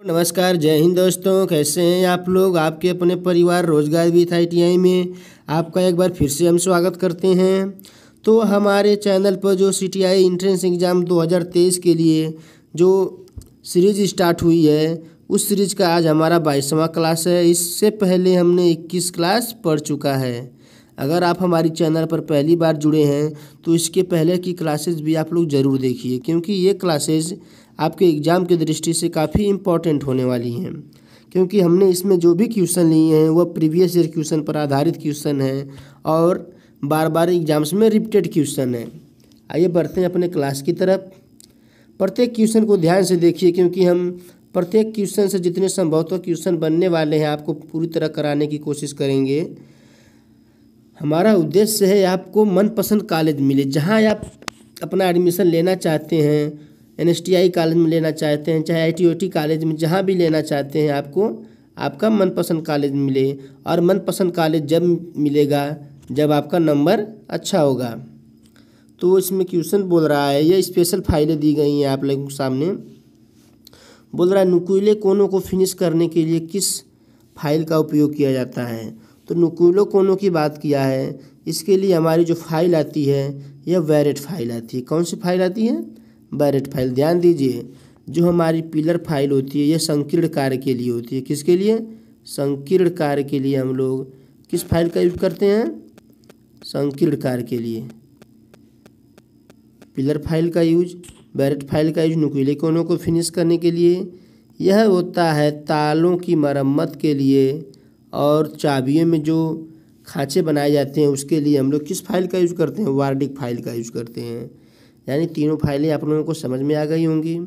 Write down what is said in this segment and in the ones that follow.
नमस्कार, जय हिंद दोस्तों। कैसे हैं आप लोग? आपके अपने परिवार रोजगार विथ ITI में आपका एक बार फिर से हम स्वागत करते हैं। तो हमारे चैनल पर जो CTI एंट्रेंस एग्ज़ाम 2023 के लिए जो सीरीज स्टार्ट हुई है, उस सीरीज का आज हमारा 22वां क्लास है। इससे पहले हमने 21 क्लास पढ़ चुका है। अगर आप हमारी चैनल पर पहली बार जुड़े हैं तो इसके पहले की क्लासेस भी आप लोग ज़रूर देखिए, क्योंकि ये क्लासेस आपके एग्ज़ाम की दृष्टि से काफ़ी इम्पॉर्टेंट होने वाली हैं। क्योंकि हमने इसमें जो भी क्वेश्चन लिए हैं वह प्रीवियस ईयर क्वेश्चन पर आधारित क्वेश्चन हैं और बार बार एग्जाम्स में रिपीटेड क्वेश्चन हैं। आइए बढ़ते हैं अपने क्लास की तरफ। प्रत्येक क्वेश्चन को ध्यान से देखिए, क्योंकि हम प्रत्येक क्वेश्चन से जितने संभवतः क्वेश्चन बनने वाले हैं आपको पूरी तरह कराने की कोशिश करेंगे। हमारा उद्देश्य है आपको मनपसंद कॉलेज मिले। जहां आप अपना एडमिशन लेना चाहते हैं, NSTI कॉलेज में लेना चाहते हैं, चाहे ITOT कॉलेज में, जहां भी लेना चाहते हैं, आपको आपका मनपसंद कॉलेज मिले। और मनपसंद कॉलेज जब मिलेगा जब आपका नंबर अच्छा होगा। तो इसमें क्वेश्चन बोल रहा है, ये स्पेशल फाइलें दी गई हैं आप लोगों के सामने। बोल रहा है नुकीले कोनों को फिनिश करने के लिए किस फाइल का उपयोग किया जाता है। तो नुकीले कोनों की बात किया है, इसके लिए हमारी जो फाइल आती है यह बैरेट फाइल आती है। कौन सी फाइल आती है? बैरेट फाइल। ध्यान दीजिए, जो हमारी पिलर फाइल होती है यह संकीर्ण कार्य के लिए होती है। किसके लिए? संकीर्ण कार्य के लिए हम लोग किस फाइल का यूज करते हैं? संकीर्ण कार्य के लिए पिलर फाइल का यूज, बैरेट फाइल का यूज नुकीले कोनों को फिनिश करने के लिए। यह होता है तालों की मरम्मत के लिए और चाबियों में जो खांचे बनाए जाते हैं उसके लिए हम लोग किस फाइल का यूज करते हैं? वार्डिक फाइल का यूज करते हैं। यानी तीनों फाइलें आप लोगों को समझ में आ गई होंगी।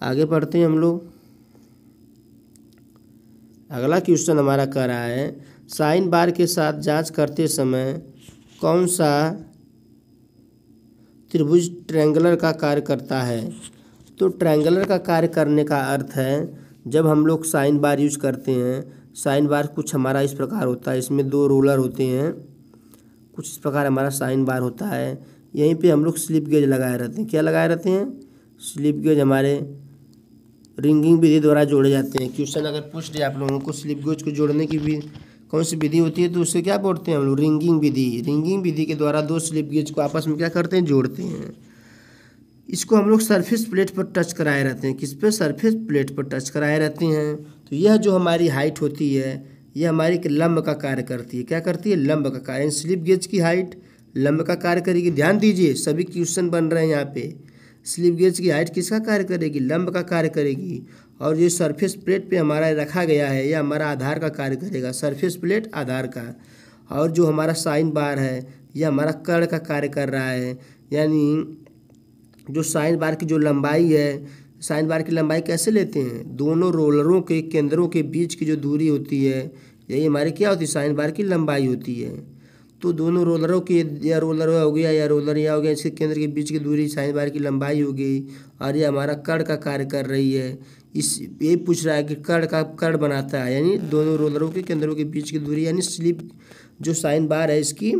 आगे बढ़ते हैं हम लोग। अगला क्वेश्चन हमारा कह रहा है, साइन बार के साथ जांच करते समय कौन सा त्रिभुज ट्रायंगुलर का कार्य करता है? तो ट्रायंगुलर का कार्य करने का अर्थ है, जब हम लोग साइन बार यूज करते हैं, साइन बार कुछ हमारा इस प्रकार होता है, इसमें 2 रोलर होते हैं, कुछ इस प्रकार हमारा साइन बार होता है। यहीं पे हम लोग स्लिप गेज लगाए रहते हैं। क्या लगाए रहते हैं? स्लिप गेज हमारे रिंगिंग विधि द्वारा जोड़े जाते हैं। क्वेश्चन अगर पूछ दिया आप लोगों को स्लिप गेज को जोड़ने की भी कौन सी विधि होती है, तो उससे क्या बोलते हैं हम लोग? रिंगिंग विधि। रिंगिंग विधि के द्वारा 2 स्लिप गेज को आपस में क्या करते हैं? जोड़ते हैं। इसको हम लोग सरफेस प्लेट पर टच कराए रहते हैं। किस पे? सरफेस प्लेट पर टच कराए रहते हैं। तो यह जो हमारी हाइट होती है यह हमारी लंब का कार्य करती है। क्या करती है? लंब का कार्य। स्लिप गेज की हाइट लंब का कार्य करेगी। ध्यान दीजिए, सभी क्वेश्चन बन रहे हैं यहाँ पे। स्लिप गेज की हाइट किसका कार्य करेगी? लंब का कार्य करेगी। और जो सरफेस प्लेट पे हमारा रखा गया है यह हमारा आधार का कार्य करेगा। सरफेस प्लेट आधार का। और जो हमारा साइन बार है यह हमारा कर्ण का कार्य कर रहा है। यानी जो साइन बार की जो लंबाई है, साइन बार की लंबाई कैसे लेते हैं? दोनों रोलरों के केंद्रों के बीच की जो दूरी होती है यही हमारी क्या होती है? साइन बार की लंबाई होती है। तो दोनों रोलरों के, या रोलर हो गया या रोलर या हो गया, इसके केंद्र के बीच की दूरी साइन बार की लंबाई हो गई। और ये हमारा कर्ण का कार्य कर रही है। इस ये पूछ रहा है कि कर्ण का कर्ण बनाता है, यानी दोनों रोलरों के केंद्रों के बीच की दूरी, यानी स्लिप जो साइन बार है इसकी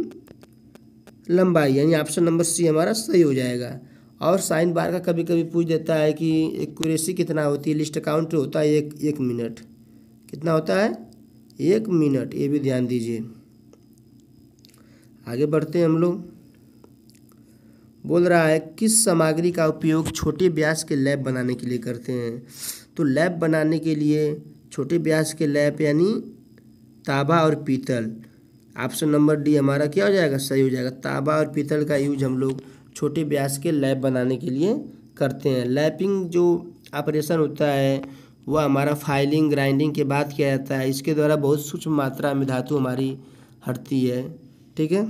लंबाई, यानी ऑप्शन नंबर C हमारा सही हो जाएगा। और साइन बार का कभी कभी पूछ देता है कि एक्यूरेसी कितना होती है। लिस्ट काउंट होता है एक मिनट। कितना होता है? 1 मिनट। ये भी ध्यान दीजिए। आगे बढ़ते हैं हम लोग। बोल रहा है किस सामग्री का उपयोग छोटे व्यास के लैप बनाने के लिए करते हैं? तो लैप बनाने के लिए छोटे व्यास के लैप यानी तांबा और पीतल। ऑप्शन नंबर D हमारा क्या हो जाएगा? सही हो जाएगा। तांबा और पीतल का यूज हम लोग छोटे व्यास के लैप बनाने के लिए करते हैं। लैपिंग जो ऑपरेशन होता है वह हमारा फाइलिंग ग्राइंडिंग के बाद किया जाता है। इसके द्वारा बहुत सूक्ष्म मात्रा में धातु हमारी हटती है। ठीक है,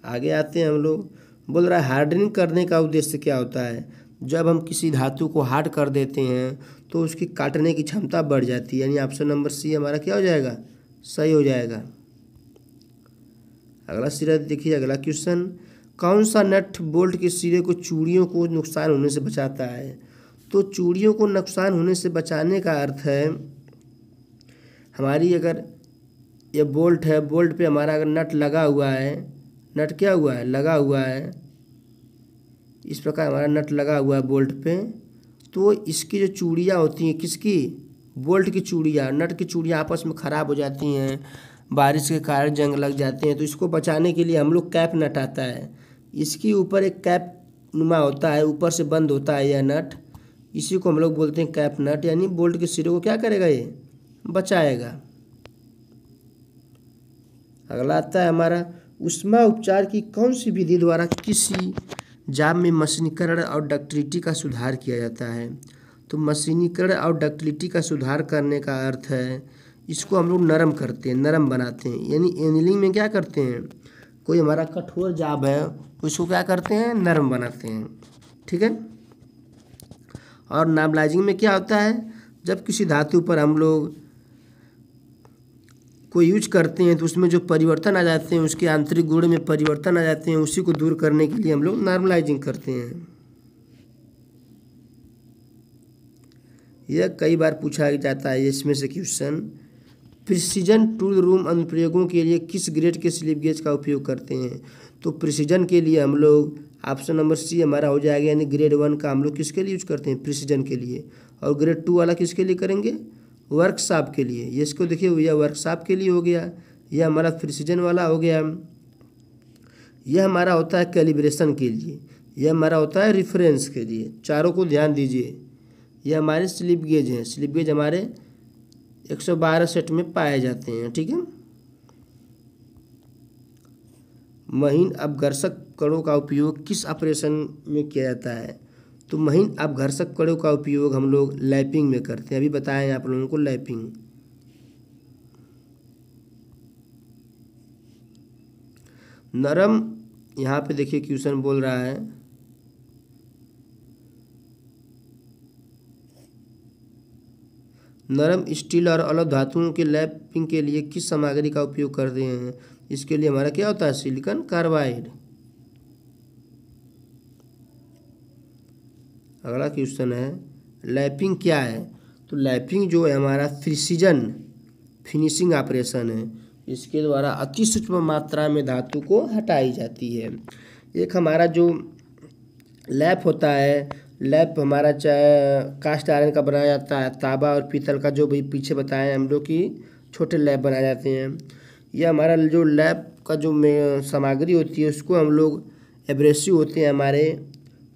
आगे आते हैं हम लोग। बोल रहा है हार्डनिंग करने का उद्देश्य क्या होता है? जब हम किसी धातु को हार्ड कर देते हैं तो उसकी काटने की क्षमता बढ़ जाती है। यानी ऑप्शन नंबर C हमारा क्या हो जाएगा? सही हो जाएगा। अगला सिरा देखिए, अगला क्वेश्चन, कौन सा नट बोल्ट के सिरे को चूड़ियों को नुकसान होने से बचाता है? तो चूड़ियों को नुकसान होने से बचाने का अर्थ है, हमारी अगर ये बोल्ट है, बोल्ट पे हमारा अगर नट लगा हुआ है, नट क्या हुआ है? लगा हुआ है, इस प्रकार हमारा नट लगा हुआ है बोल्ट पे। तो इसकी जो चूड़ियाँ होती हैं, किसकी, बोल्ट की चूड़ियाँ, नट की चूड़ियाँ आपस में ख़राब हो जाती हैं, बारिश के कारण जंग लग जाते हैं, तो इसको बचाने के लिए हम लोग कैप नट आता है। इसके ऊपर एक कैप नुमा होता है, ऊपर से बंद होता है यह नट, इसी को हम लोग बोलते हैं कैप नट। यानी बोल्ट के सिरे को क्या करेगा, ये बचाएगा। अगला आता है हमारा, ऊष्मा उपचार की कौन सी विधि द्वारा किसी जाम में मशीनीकरण और डक्टिलिटी का सुधार किया जाता है। तो मशीनीकरण और डक्टिलिटी का सुधार करने का अर्थ है इसको हम लोग नरम करते हैं, नरम बनाते हैं। यानी एनिलिंग में क्या करते हैं, कोई हमारा कठोर जाब है उसको क्या करते हैं, नरम बनाते हैं। ठीक है। और नॉर्मलाइजिंग में क्या होता है, जब किसी धातु पर हम लोग को यूज करते हैं तो उसमें जो परिवर्तन आ जाते हैं, उसके आंतरिक गुण में परिवर्तन आ जाते हैं, उसी को दूर करने के लिए हम लोग नॉर्मलाइजिंग करते हैं। यह कई बार पूछा जाता है इसमें से क्वेश्चन, प्रिसीजन टूल रूम अनुप्रयोगों के लिए किस ग्रेड के स्लिप गेज का उपयोग करते हैं। तो प्रिसीजन के लिए हम लोग ऑप्शन नंबर सी हमारा हो जाएगा, यानी ग्रेड 1 का हम लोग किसके लिए यूज करते हैं, प्रिसीजन के लिए। और ग्रेड 2 वाला किसके लिए करेंगे, वर्कशॉप के लिए। ये इसको देखिए, यह वर्कशॉप के लिए हो गया, यह हमारा प्रिसीजन वाला हो गया। यह हमारा होता है कैलिब्रेशन के लिए, यह हमारा होता है रिफरेंस के लिए। चारों को ध्यान दीजिए, यह हमारे स्लिप गेज हैं। स्लिप गेज हमारे 112 सेट में पाए जाते हैं। ठीक है। महीन अपघर्षक कणों का उपयोग किस ऑपरेशन में किया जाता है। तो महीन अपघर्षक कणों का उपयोग हम लोग लैपिंग में करते हैं। अभी बताएं आप लोगों को लैपिंग। नरम, यहाँ पे देखिए क्वेश्चन बोल रहा है, नरम स्टील और अलग धातुओं के लैपिंग के लिए किस सामग्री का उपयोग करते हैं। इसके लिए हमारा क्या होता है, सिलिकॉन कार्बाइड। अगला क्वेश्चन है, लैपिंग क्या है। तो लैपिंग जो है हमारा प्रिसीजन फिनिशिंग ऑपरेशन है। इसके द्वारा अति सूक्ष्म मात्रा में धातु को हटाई जाती है। एक हमारा जो लैप होता है, लैप हमारा चाहे कास्ट आयरन का बनाया जाता है, तांबा और पीतल का, जो भी पीछे बताए हम लोग कि छोटे लैप बनाए जाते हैं। यह हमारा जो लैप का जो सामग्री होती है उसको हम लोग एब्रेसिव होते हैं हमारे,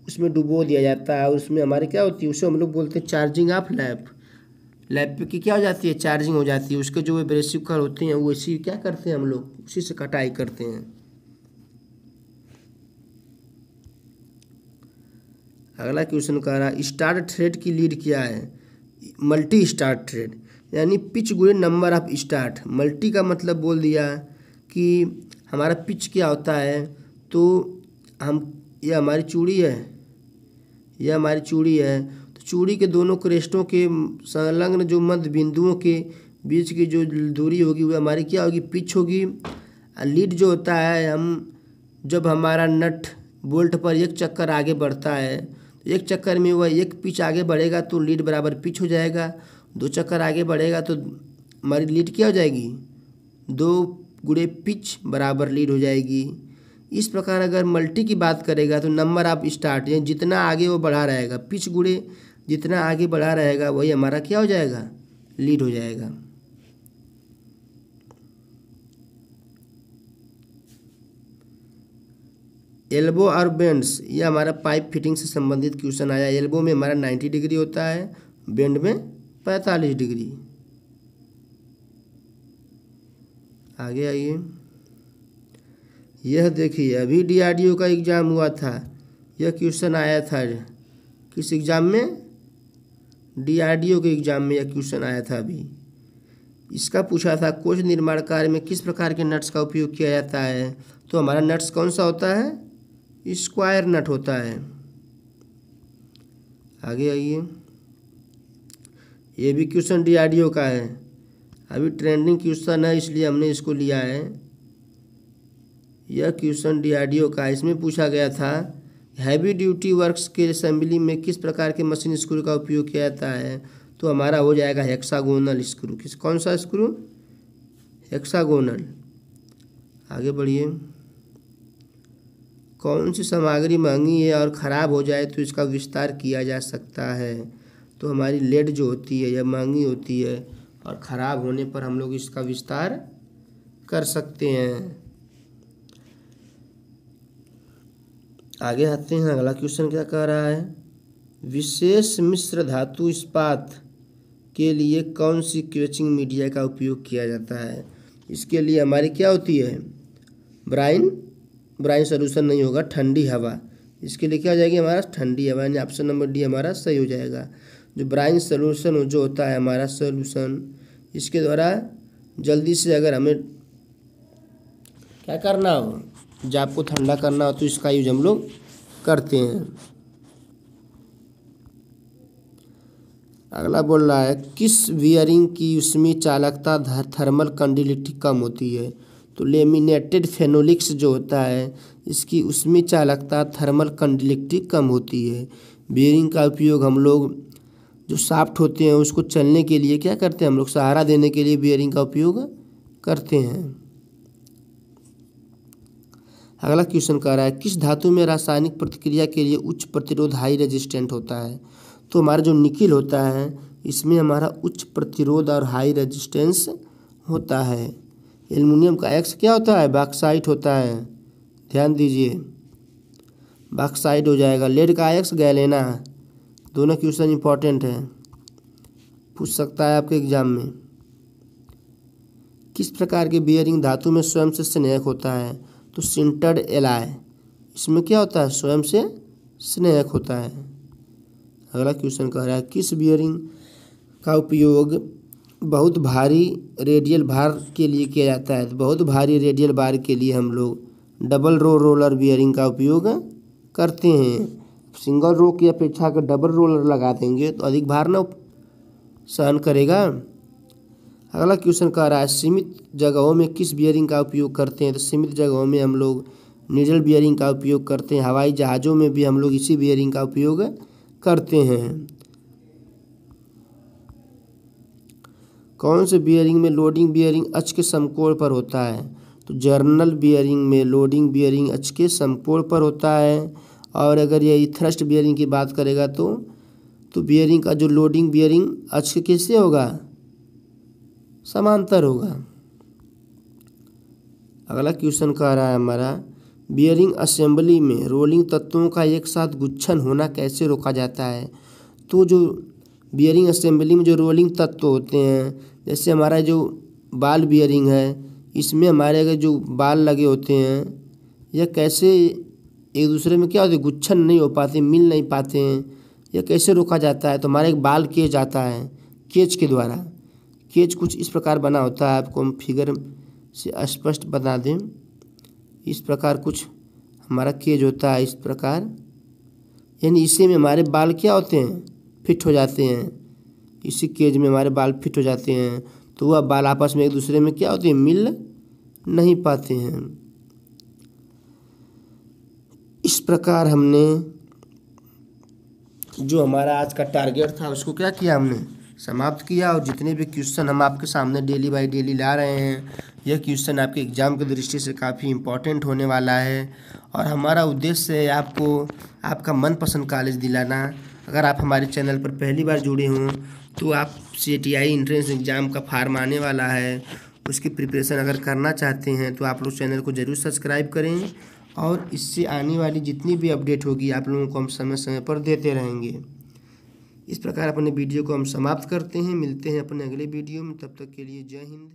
उसमें डुबो दिया जाता है। उसमें हमारे क्या होती है, उसे हम लोग बोलते हैं चार्जिंग ऑफ लैप। लैप की क्या हो जाती है, चार्जिंग हो जाती है। उसके जो एब्रेसिव कण होते हैं वो इसी क्या करते हैं हम लोग, उसी से कटाई करते हैं। अगला क्वेश्चन कह रहा है, स्टार्ट थ्रेड की लीड क्या है। मल्टी स्टार्ट थ्रेड, यानी पिच गुणे नंबर ऑफ स्टार्ट। मल्टी का मतलब बोल दिया कि हमारा पिच क्या होता है। तो यह हमारी चूड़ी है, यह हमारी चूड़ी है। तो चूड़ी के दोनों क्रेस्टों के संलग्न जो मध्य बिंदुओं के बीच की जो दूरी होगी वह हमारी क्या होगी, पिच होगी। लीड जो होता है, जब हमारा नट बोल्ट पर एक चक्कर आगे बढ़ता है, तो एक चक्कर में वह एक पिच आगे बढ़ेगा तो लीड बराबर पिच हो जाएगा। 2 चक्कर आगे बढ़ेगा तो हमारी लीड क्या हो जाएगी, 2 गुणे पिच बराबर लीड हो जाएगी। इस प्रकार अगर मल्टी की बात करेगा तो नंबर ऑफ स्टार्ट, यानी जितना आगे वो बढ़ा रहेगा, पिच गुणे जितना आगे बढ़ा रहेगा वही हमारा क्या हो जाएगा, लीड हो जाएगा। एल्बो और बेंड्स, ये हमारा पाइप फिटिंग से संबंधित क्वेश्चन आया। एल्बो में हमारा 90 डिग्री होता है, बेंड में 45 डिग्री। आगे आइए, यह देखिए अभी DRDO का एग्ज़ाम हुआ था, यह क्वेश्चन आया था। किस एग्ज़ाम में, DRDO के एग्ज़ाम में यह क्वेश्चन आया था अभी। इसका पूछा था, कोच निर्माण कार्य में किस प्रकार के नट्स का उपयोग किया जाता है। तो हमारा नट्स कौन सा होता है, स्क्वायर नट होता है। आगे आइए, ये भी क्वेश्चन DRDO का है, अभी ट्रेंडिंग क्वेश्चन है इसलिए हमने इसको लिया है। यह क्वेश्चन DRDO का, इसमें पूछा गया था हैवी ड्यूटी वर्क्स के असेंबली में किस प्रकार के मशीन स्क्रू का उपयोग किया जाता है। तो हमारा हो जाएगा हेक्सागोनल स्क्रू। कौन सा स्क्रू, हेक्सागोनल। आगे बढ़िए, कौन सी सामग्री महंगी है और ख़राब हो जाए तो इसका विस्तार किया जा सकता है? तो हमारी लेड जो होती है यह महंगी होती है और ख़राब होने पर हम लोग इसका विस्तार कर सकते हैं। आगे आते हैं, अगला क्वेश्चन क्या कह रहा है? विशेष मिश्र धातु इस्पात के लिए कौन सी क्वेचिंग मीडिया का उपयोग किया जाता है? इसके लिए हमारी क्या होती है? ब्राइन सोल्यूशन नहीं होगा, ठंडी हवा। इसके लिए क्या हो जाएगी हमारा? ठंडी हवा, यानी ऑप्शन नंबर डी हमारा सही हो जाएगा। जो ब्राइन सोल्यूशन जो होता है हमारा सोल्यूशन, इसके द्वारा जल्दी से अगर हमें क्या करना हो, जाप को ठंडा करना हो, तो इसका यूज हम लोग करते हैं। अगला बोल रहा है किस बियरिंग की ऊष्मीय चालकता थर्मल कंडक्टिविटी कम होती है? तो लेमिनेटेड फेनोलिक्स जो होता है इसकी ऊष्मीय चालकता थर्मल कंडक्टिविटी कम होती है। बियरिंग का उपयोग हम लोग जो शाफ्ट होते हैं उसको चलने के लिए क्या करते हैं, हम लोग सहारा देने के लिए बियरिंग का उपयोग करते हैं। अगला क्वेश्चन कह रहा है किस धातु में रासायनिक प्रतिक्रिया के लिए उच्च प्रतिरोध हाई रेजिस्टेंट होता है? तो हमारा जो निकिल होता है इसमें हमारा उच्च प्रतिरोध और हाई रेजिस्टेंस होता है। एल्युमिनियम का एक्स क्या होता है? बॉक्साइट होता है, ध्यान दीजिए, बॉक्साइट हो जाएगा। लेड का एक्स गैलेना। दोनों क्वेश्चन इंपॉर्टेंट है, पूछ सकता है आपके एग्जाम में। किस प्रकार के बियरिंग धातु में स्वयं से स्नेहक होता है? तो सिंटर्ड एलॉय, इसमें क्या होता है? स्वयं से स्नेहक होता है। अगला क्वेश्चन कह रहा है किस बियरिंग का उपयोग बहुत भारी रेडियल भार के लिए किया जाता है? तो बहुत भारी रेडियल भार के लिए हम लोग डबल रो रोलर बियरिंग का उपयोग करते हैं। सिंगल रो की अपेक्षा अगर डबल रोलर लगा देंगे तो अधिक भार न सहन करेगा। अगला क्वेश्चन कह रहा है सीमित जगहों में किस बियरिंग का उपयोग करते हैं? तो सीमित जगहों में हम लोग नीडल बियरिंग का उपयोग करते हैं। हवाई जहाज़ों में भी हम लोग इसी बियरिंग का उपयोग करते हैं। कौन से बियरिंग में लोडिंग बियरिंग अक्ष के समकोण पर होता है? तो जर्नल बियरिंग में लोडिंग बियरिंग अक्ष के समकोण पर होता है। और अगर ये थ्रस्ट बियरिंग की बात करेगा तो बियरिंग का जो लोडिंग बियरिंग अक्ष कैसे होगा? समांतर होगा। अगला क्वेश्चन कह रहा है हमारा बियरिंग असेंबली में रोलिंग तत्वों का एक साथ गुच्छन होना कैसे रोका जाता है? तो जो बियरिंग असेंबली में जो रोलिंग तत्व होते हैं, जैसे हमारा जो बाल बियरिंग है, इसमें हमारे अगर जो बाल लगे होते हैं यह कैसे एक दूसरे में क्या होते हैं? गुच्छन नहीं हो पाते, मिल नहीं पाते हैं। यह कैसे रोका जाता है? तो हमारा एक बाल केज आता है, केज के द्वारा। केज कुछ इस प्रकार बना होता है, आपको हम फिगर से स्पष्ट बता दें। इस प्रकार कुछ हमारा केज होता है, इस प्रकार, यानी इसी में हमारे बाल क्या होते हैं? फिट हो जाते हैं। इसी केज में हमारे बाल फिट हो जाते हैं, तो वह बाल आपस में एक दूसरे में क्या होते हैं? मिल नहीं पाते हैं। इस प्रकार हमने जो हमारा आज का टारगेट था उसको क्या किया, हमने समाप्त किया। और जितने भी क्वेश्चन हम आपके सामने डेली बाय डेली ला रहे हैं, यह क्वेश्चन आपके एग्ज़ाम की दृष्टि से काफ़ी इम्पोर्टेंट होने वाला है। और हमारा उद्देश्य है आपको आपका मनपसंद कॉलेज दिलाना। अगर आप हमारे चैनल पर पहली बार जुड़े हों तो आप CTI एंट्रेंस एग्ज़ाम का फार्म आने वाला है, उसकी प्रिपरेशन अगर करना चाहते हैं तो आप लोग चैनल को ज़रूर सब्सक्राइब करें। और इससे आने वाली जितनी भी अपडेट होगी आप लोगों को हम समय समय पर देते रहेंगे। इस प्रकार अपने वीडियो को हम समाप्त करते हैं। मिलते हैं अपने अगले वीडियो में, तब तक के लिए जय हिंद।